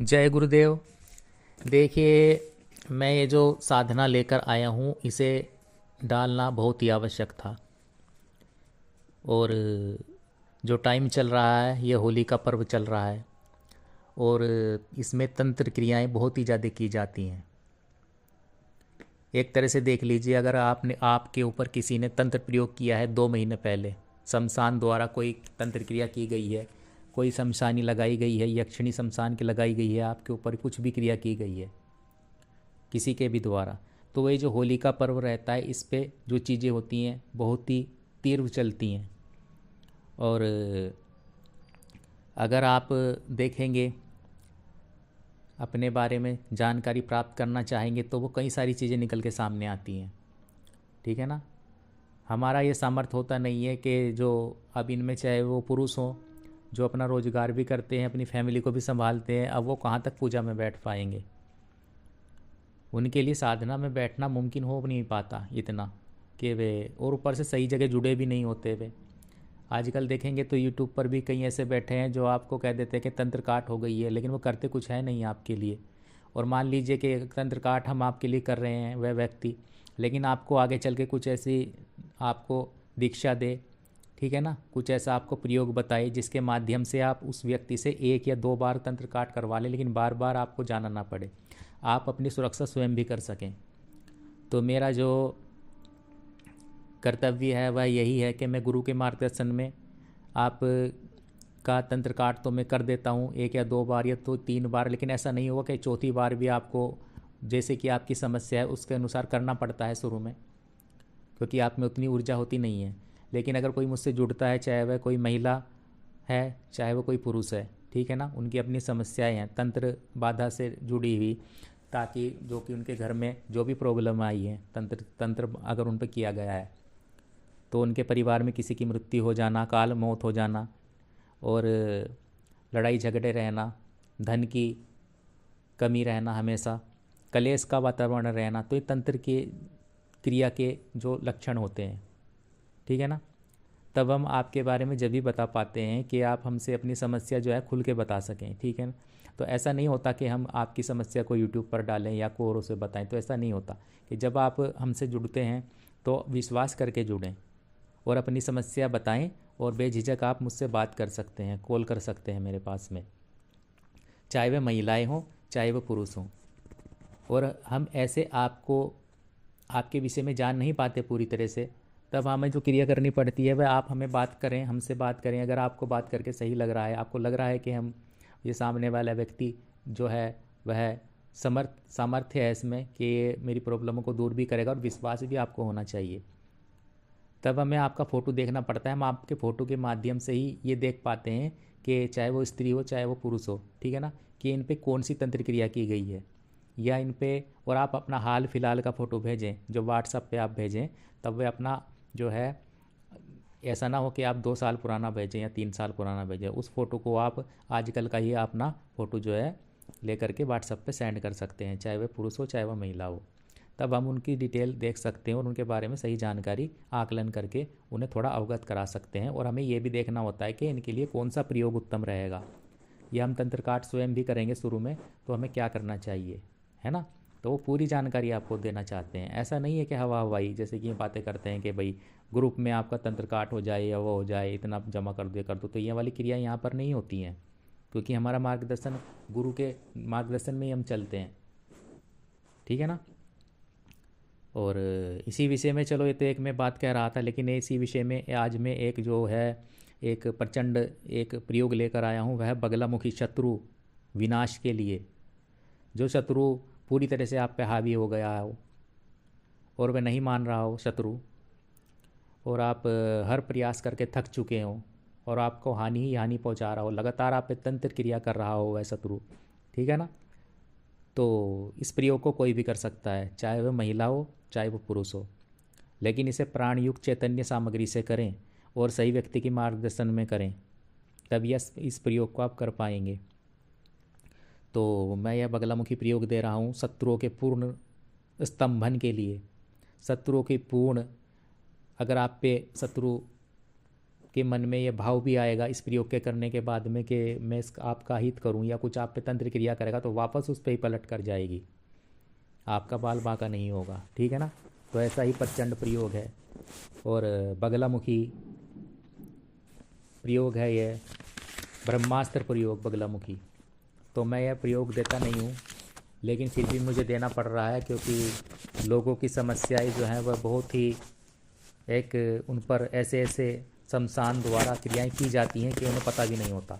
जय गुरुदेव। देखिए, मैं ये जो साधना लेकर आया हूँ इसे डालना बहुत ही आवश्यक था। और जो टाइम चल रहा है, ये होली का पर्व चल रहा है और इसमें तंत्र क्रियाएं बहुत ही ज़्यादा की जाती हैं। एक तरह से देख लीजिए, अगर आपके ऊपर किसी ने तंत्र प्रयोग किया है 2 महीने पहले, शमशान द्वारा कोई तंत्र क्रिया की गई है, कोई शमशानी लगाई गई है, यक्षिणी शमशान की लगाई गई है, आपके ऊपर कुछ भी क्रिया की गई है किसी के भी द्वारा, तो वही जो होली का पर्व रहता है इस पे जो चीज़ें होती हैं बहुत ही तीव्र चलती हैं। और अगर आप देखेंगे, अपने बारे में जानकारी प्राप्त करना चाहेंगे तो वो कई सारी चीज़ें निकल के सामने आती हैं। ठीक है ना। हमारा ये सामर्थ्य होता नहीं है कि जो अब इनमें चाहे वो पुरुष हों जो अपना रोज़गार भी करते हैं, अपनी फैमिली को भी संभालते हैं, अब वो कहाँ तक पूजा में बैठ पाएंगे। उनके लिए साधना में बैठना मुमकिन हो नहीं पाता इतना कि वे, और ऊपर से सही जगह जुड़े भी नहीं होते वे। आजकल देखेंगे तो यूट्यूब पर भी कई ऐसे बैठे हैं जो आपको कह देते हैं कि तंत्र काट हो गई है, लेकिन वो करते कुछ है नहीं आपके लिए। और मान लीजिए कि तंत्र काट हम आपके लिए कर रहे हैं वह व्यक्ति, लेकिन आपको आगे चल के कुछ ऐसी आपको दीक्षा दे, ठीक है ना, कुछ ऐसा आपको प्रयोग बताए जिसके माध्यम से आप उस व्यक्ति से 1 या 2 बार तंत्र काट करवा लें, लेकिन बार बार आपको जाना ना पड़े, आप अपनी सुरक्षा स्वयं भी कर सकें। तो मेरा जो कर्तव्य है वह यही है कि मैं गुरु के मार्गदर्शन में आप का तंत्र काट तो मैं कर देता हूँ 1 या 2 बार या तो 3 बार, लेकिन ऐसा नहीं होगा कि चौथी बार भी आपको जैसे कि आपकी समस्या है उसके अनुसार करना पड़ता है शुरू में, क्योंकि आप में उतनी ऊर्जा होती नहीं है। लेकिन अगर कोई मुझसे जुड़ता है, चाहे वह कोई महिला है चाहे वो कोई पुरुष है, ठीक है ना, उनकी अपनी समस्याएं हैं तंत्र बाधा से जुड़ी हुई, ताकि जो कि उनके घर में जो भी प्रॉब्लम आई है, तंत्र तंत्र अगर उन पर किया गया है तो उनके परिवार में किसी की मृत्यु हो जाना, काल मौत हो जाना, और लड़ाई झगड़े रहना, धन की कमी रहना, हमेशा कलेश का वातावरण रहना, तो ये तंत्र के क्रिया के जो लक्षण होते हैं। ठीक है ना। तब हम आपके बारे में जब भी बता पाते हैं कि आप हमसे अपनी समस्या जो है खुल के बता सकें। ठीक है ना। तो ऐसा नहीं होता कि हम आपकी समस्या को यूट्यूब पर डालें या को औरों से बताएं, तो ऐसा नहीं होता। कि जब आप हमसे जुड़ते हैं तो विश्वास करके जुड़ें और अपनी समस्या बताएं, और बेझिझक आप मुझसे बात कर सकते हैं, कॉल कर सकते हैं मेरे पास में, चाहे वे महिलाएं हों चाहे वो पुरुष हों। और हम ऐसे आपको आपके विषय में जान नहीं पाते पूरी तरह से, तब हमें जो क्रिया करनी पड़ती है वह आप हमें बात करें, हमसे बात करें। अगर आपको बात करके सही लग रहा है, आपको लग रहा है कि हम ये सामने वाला व्यक्ति जो है वह सामर्थ्य है इसमें कि ये मेरी प्रॉब्लमों को दूर भी करेगा, और विश्वास भी आपको होना चाहिए, तब हमें आपका फ़ोटो देखना पड़ता है। हम आपके फ़ोटो के माध्यम से ही ये देख पाते हैं कि चाहे वो स्त्री हो चाहे वो पुरुष हो, ठीक है ना, कि इन पे कौन सी तंत्र क्रिया की गई है या इन पे। और आप अपना हाल फिलहाल का फ़ोटो भेजें, जो व्हाट्सएप पे आप भेजें, तब वे अपना जो है, ऐसा ना हो कि आप 2 साल पुराना भेजें या 3 साल पुराना भेजें। उस फ़ोटो को आप आजकल का ही अपना फ़ोटो जो है लेकर के व्हाट्सएप पे सेंड कर सकते हैं, चाहे वह पुरुष हो चाहे वह महिला हो। तब हम उनकी डिटेल देख सकते हैं और उनके बारे में सही जानकारी आकलन करके उन्हें थोड़ा अवगत करा सकते हैं। और हमें ये भी देखना होता है कि इनके लिए कौन सा प्रयोग उत्तम रहेगा। ये हम तंत्र काट स्वयं भी करेंगे शुरू में, तो हमें क्या करना चाहिए, है ना। तो वो पूरी जानकारी आपको देना चाहते हैं। ऐसा नहीं है कि हवा हवाई जैसे कि ये बातें करते हैं कि भाई ग्रुप में आपका तंत्र काट हो जाए या वो हो जाए, इतना जमा कर दो कर दो, तो ये वाली क्रिया यहाँ पर नहीं होती हैं, क्योंकि हमारा मार्गदर्शन गुरु के मार्गदर्शन में ही हम चलते हैं। ठीक है ना। और इसी विषय में, चलो ये तो एक मैं बात कह रहा था, लेकिन इसी विषय में आज मैं एक जो है एक प्रचंड एक प्रयोग लेकर आया हूँ, वह बगलामुखी शत्रु विनाश के लिए। जो शत्रु पूरी तरह से आप पे हावी हो गया हो और वह नहीं मान रहा हो शत्रु, और आप हर प्रयास करके थक चुके हो और आपको हानि ही हानि पहुंचा रहा हो, लगातार आप पे तंत्र क्रिया कर रहा हो वह शत्रु, ठीक है ना। तो इस प्रयोग को कोई भी कर सकता है, चाहे वह महिला हो चाहे वो पुरुष हो, लेकिन इसे प्राणयुक्त चैतन्य सामग्री से करें और सही व्यक्ति के मार्गदर्शन में करें, तब यह इस प्रयोग को आप कर पाएंगे। तो मैं यह बगलामुखी प्रयोग दे रहा हूँ शत्रुओं के पूर्ण स्तंभन के लिए। शत्रुओं की पूर्ण, अगर आप पे शत्रु आपके मन में ये भाव भी आएगा इस प्रयोग के करने के बाद में कि मैं इस आपका हित करूं, या कुछ आप पे तंत्र क्रिया करेगा तो वापस उस पर ही पलट कर जाएगी, आपका बाल बांका नहीं होगा। ठीक है ना। तो ऐसा ही प्रचंड प्रयोग है। और बगलामुखी प्रयोग है ये, ब्रह्मास्त्र प्रयोग बगलामुखी। तो मैं यह प्रयोग देता नहीं हूँ, लेकिन फिर भी मुझे देना पड़ रहा है, क्योंकि लोगों की समस्याएं जो हैं वह बहुत ही उन पर ऐसे ऐसे शमशान द्वारा क्रियाएं की जाती हैं कि उन्हें पता भी नहीं होता।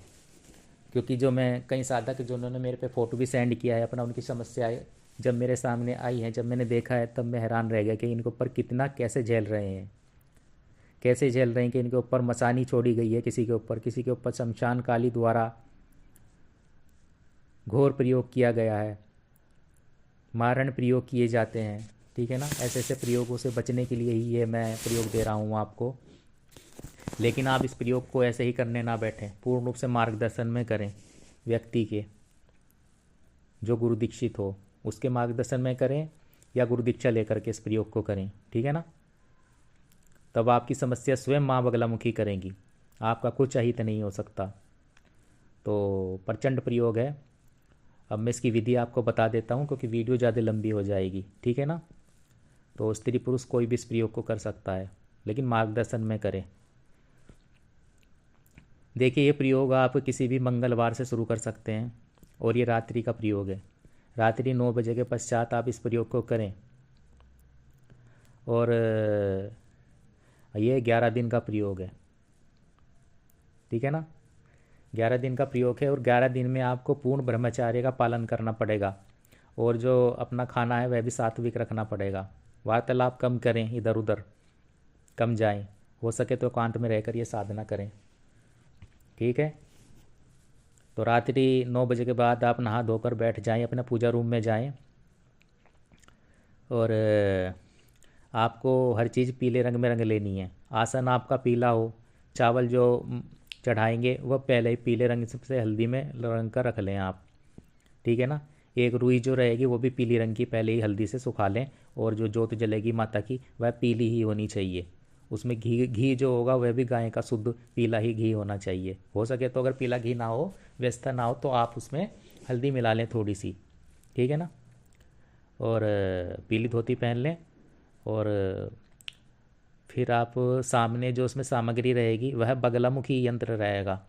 क्योंकि जो मैं कई साधक जो उन्होंने मेरे पे फ़ोटो भी सेंड किया है अपना, उनकी समस्याएं जब मेरे सामने आई हैं, जब मैंने देखा है, तब मैं हैरान रह गया कि इनके ऊपर कितना कैसे झेल रहे हैं, कैसे झेल रहे हैं कि इनके ऊपर मसानी छोड़ी गई है, किसी के ऊपर शमशान काली द्वारा घोर प्रयोग किया गया है, मारण प्रयोग किए जाते हैं। ठीक है ना। ऐसे ऐसे प्रयोगों से बचने के लिए ही ये मैं प्रयोग दे रहा हूँ आपको। लेकिन आप इस प्रयोग को ऐसे ही करने ना बैठें, पूर्ण रूप से मार्गदर्शन में करें, व्यक्ति के जो गुरु दीक्षित हो उसके मार्गदर्शन में करें, या गुरु दीक्षा लेकर के इस प्रयोग को करें। ठीक है ना। तब आपकी समस्या स्वयं माँ बगलामुखी करेंगी, आपका कुछ अहित नहीं हो सकता। तो प्रचंड प्रयोग है। अब मैं इसकी विधि आपको बता देता हूँ, क्योंकि वीडियो ज़्यादा लंबी हो जाएगी। ठीक है ना। तो स्त्री पुरुष कोई भी इस प्रयोग को कर सकता है, लेकिन मार्गदर्शन में करें। देखिए, ये प्रयोग आप किसी भी मंगलवार से शुरू कर सकते हैं, और ये रात्रि का प्रयोग है। रात्रि 9 बजे के पश्चात आप इस प्रयोग को करें। और ये 11 दिन का प्रयोग है। ठीक है ना। 11 दिन का प्रयोग है, और 11 दिन में आपको पूर्ण ब्रह्मचार्य का पालन करना पड़ेगा, और जो अपना खाना है वह भी सात्विक रखना पड़ेगा। वार्तालाप कम करें, इधर उधर कम जाएं, हो सके तो एकांत में रहकर ये साधना करें। ठीक है। तो रात्रि 9 बजे के बाद आप नहा धोकर बैठ जाएं, अपना पूजा रूम में जाएं, और आपको हर चीज़ पीले रंग में रंग लेनी है। आसन आपका पीला हो, चावल जो चढ़ाएंगे वह पहले ही पीले रंग से हल्दी में रंग कर रख लें आप। ठीक है ना। एक रुई जो रहेगी वो भी पीली रंग की पहले ही हल्दी से सुखा लें, और जो जोत जलेगी माता की वह पीली ही होनी चाहिए। उसमें घी जो होगा वह भी गाय का शुद्ध पीला ही घी होना चाहिए। हो सके तो अगर पीला घी ना हो, व्यवस्था ना हो, तो आप उसमें हल्दी मिला लें थोड़ी सी। ठीक है ना। और पीली धोती पहन लें, और फिर आप सामने जो उसमें सामग्री रहेगी वह बगलामुखी यंत्र रहेगा।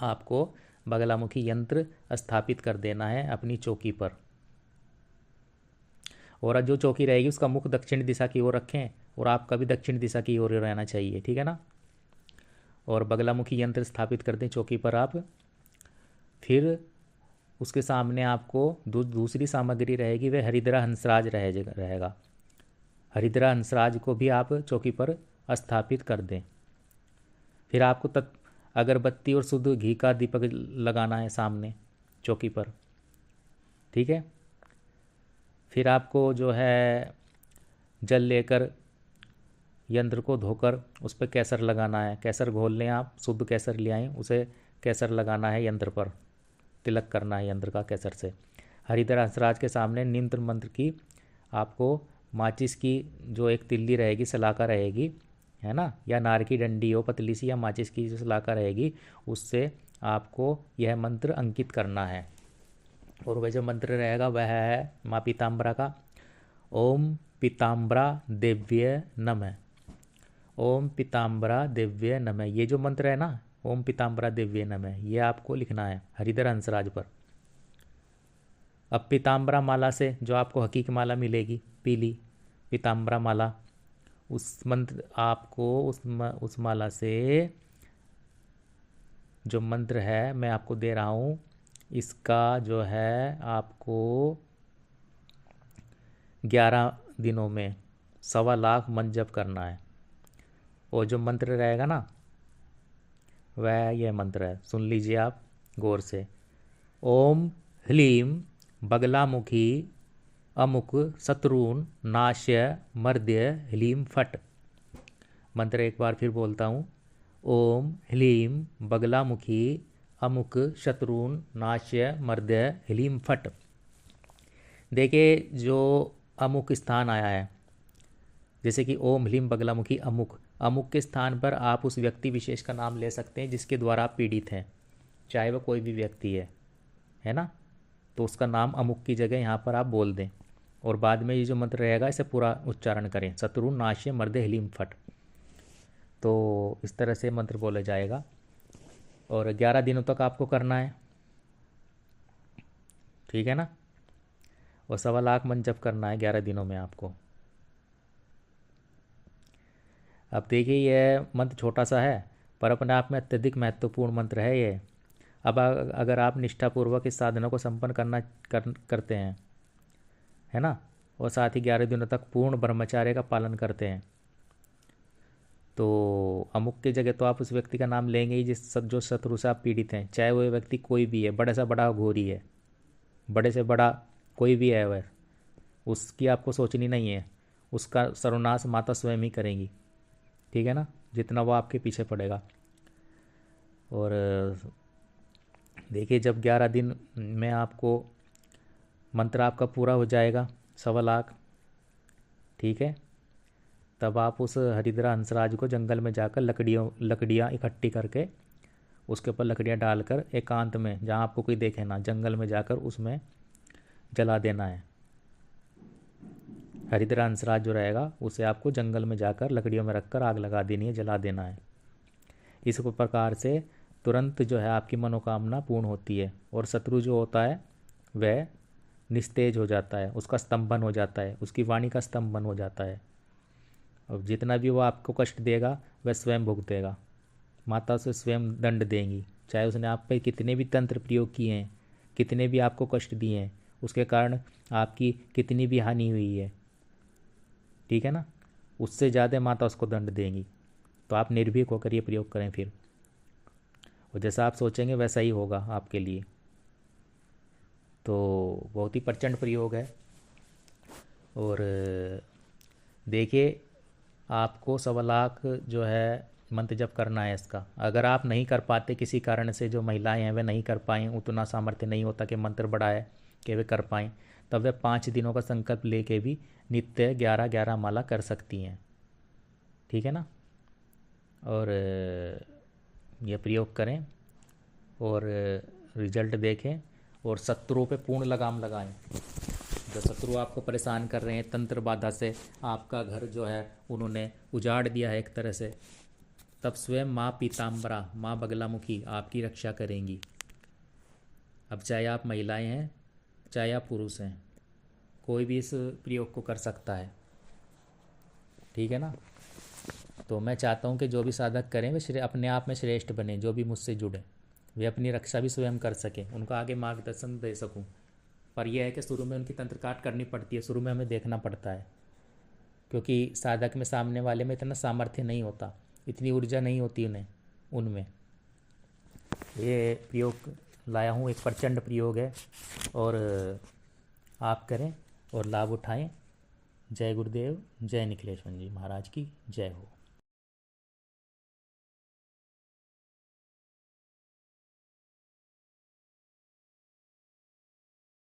आपको बगलामुखी यंत्र स्थापित कर देना है अपनी चौकी पर, और जो चौकी रहेगी उसका मुख दक्षिण दिशा की ओर रखें, और आपका भी दक्षिण दिशा की ओर रहना चाहिए। ठीक है ना। और बगलामुखी यंत्र स्थापित कर दें चौकी पर आप। फिर उसके सामने आपको दूसरी सामग्री रहेगी, वह हरिद्रा हंसराज रहेगा। हरिद्रा हंसराज को भी आप चौकी पर स्थापित कर दें। फिर आपको अगरबत्ती और शुद्ध घी का दीपक लगाना है सामने चौकी पर। ठीक है। फिर आपको जो है जल लेकर यंत्र को धोकर उस पर केसर लगाना है। केसर घोल लें आप, शुद्ध केसर ले आएँ, उसे केसर लगाना है यंत्र पर, तिलक करना है यंत्र का केसर से। हरिद्रा हंसराज के सामने निमंत्र मंत्र की आपको माचिस की जो एक तिल्ली रहेगी, सलाखा रहेगी, है ना, या नार की डंडी हो पतली सी, या माचिस की जो सलाखा रहेगी, उससे आपको यह मंत्र अंकित करना है। और वह जो मंत्र रहेगा वह है माँ पीताम्बरा का, ओम पीताम्बरा दिव्य नमः। ओम पीताम्बरा दिव्य नमः, ये जो मंत्र है ना, ओम पीताम्बरा दिव्य नमः, ये आपको लिखना है हरिद्रा हंसराज पर। अब पीताम्बरा माला से जो आपको हकीक माला मिलेगी, पीली पीताम्बरा माला, उस मंत्र आपको उस माला से जो मंत्र है मैं आपको दे रहा हूँ, इसका जो है आपको 11 दिनों में 1.25 लाख मन जप करना है। और जो मंत्र रहेगा ना वह यह मंत्र है, सुन लीजिए आप गौर से। ओम ह्लीम बगलामुखी अमुक शत्रुन नाश्य मर्द्य ह्लीम फट। मंत्र एक बार फिर बोलता हूँ। ओम ह्लीम बगलामुखी अमुक शत्रुन नाश्य मर्द्य ह्लीम फट। देखिए, जो अमुक स्थान आया है, जैसे कि ओम ह्लीम बगलामुखी अमुक, अमुक के स्थान पर आप उस व्यक्ति विशेष का नाम ले सकते हैं जिसके द्वारा आप पीड़ित हैं, चाहे वह कोई भी व्यक्ति है ना। तो उसका नाम अमुक की जगह यहाँ पर आप बोल दें और बाद में ये जो मंत्र रहेगा इसे पूरा उच्चारण करें, शत्रु नाश्य मर्दे हलीम फट। तो इस तरह से मंत्र बोला जाएगा और 11 दिनों तक आपको करना है, ठीक है ना। और 1.25 लाख मंत्र जप करना है 11 दिनों में आपको। अब देखिए यह मंत्र छोटा सा है पर अपने आप में अत्यधिक महत्वपूर्ण मंत्र है ये। अब अगर आप निष्ठापूर्वक इस साधना को संपन्न करते हैं, है ना, और साथ ही 11 दिनों तक पूर्ण ब्रह्मचार्य का पालन करते हैं, तो अमुक की जगह तो आप उस व्यक्ति का नाम लेंगे ही जो शत्रु से आप पीड़ित हैं, चाहे वो व्यक्ति कोई भी है, बड़े से बड़ा घोरी है, बड़े से बड़ा कोई भी है, वह उसकी आपको सोचनी नहीं है, उसका सर्वनाश माता स्वयं ही करेंगी, ठीक है ना, जितना वो आपके पीछे पड़ेगा। और देखिए जब 11 दिन में आपको मंत्र आपका पूरा हो जाएगा 1.25 लाख, ठीक है, तब आप उस हरिद्रा हंसराज को जंगल में जाकर लकड़ियाँ इकट्ठी करके उसके ऊपर लकड़ियाँ डालकर एकांत में, जहाँ आपको कोई देखे ना, जंगल में जाकर उसमें जला देना है। हरिद्रा हंसराज जो रहेगा उसे आपको जंगल में जाकर लकड़ियों में रखकर आग लगा देनी है, जला देना है। इस प्रकार से तुरंत जो है आपकी मनोकामना पूर्ण होती है और शत्रु जो होता है वह निस्तेज हो जाता है, उसका स्तंभन हो जाता है, उसकी वाणी का स्तंभन हो जाता है। और जितना भी वो आपको कष्ट देगा वह स्वयं भुगतेगा, माता उसे स्वयं दंड देंगी, चाहे उसने आप पे कितने भी तंत्र प्रयोग किए हैं, कितने भी आपको कष्ट दिए हैं, उसके कारण आपकी कितनी भी हानि हुई है, ठीक है ना, उससे ज़्यादा माता उसको दंड देंगी। तो आप निर्भीक होकर ये प्रयोग करें फिर, और जैसा आप सोचेंगे वैसा ही होगा आपके लिए। तो बहुत ही प्रचंड प्रयोग है। और देखिए आपको 1.25 लाख जो है मंत्र जप करना है इसका। अगर आप नहीं कर पाते किसी कारण से, जो महिलाएं हैं वे नहीं कर पाएँ, उतना सामर्थ्य नहीं होता कि मंत्र बड़ा है कि वे कर पाएँ, तब वे 5 दिनों का संकल्प लेके भी नित्य 11-11 माला कर सकती हैं, ठीक है ना। और यह प्रयोग करें और रिजल्ट देखें और शत्रुओं पे पूर्ण लगाम लगाएं। जो शत्रु आपको परेशान कर रहे हैं तंत्र बाधा से, आपका घर जो है उन्होंने उजाड़ दिया है एक तरह से, तब स्वयं माँ पीताम्बरा, माँ बगलामुखी आपकी रक्षा करेंगी। अब चाहे आप महिलाएं हैं चाहे आप पुरुष हैं, कोई भी इस प्रयोग को कर सकता है, ठीक है ना। तो मैं चाहता हूँ कि जो भी साधक करें वे अपने आप में श्रेष्ठ बने, जो भी मुझसे जुड़े वे अपनी रक्षा भी स्वयं कर सकें, उनको आगे मार्गदर्शन दे सकूं। पर यह है कि शुरू में उनकी तंत्र काट करनी पड़ती है, शुरू में हमें देखना पड़ता है, क्योंकि साधक में सामने वाले में इतना सामर्थ्य नहीं होता, इतनी ऊर्जा नहीं होती उनमें। ये प्रयोग लाया हूँ, एक प्रचंड प्रयोग है और आप करें और लाभ उठाएं। जय गुरुदेव, जय निखिलेश्वर जी महाराज की जय हो।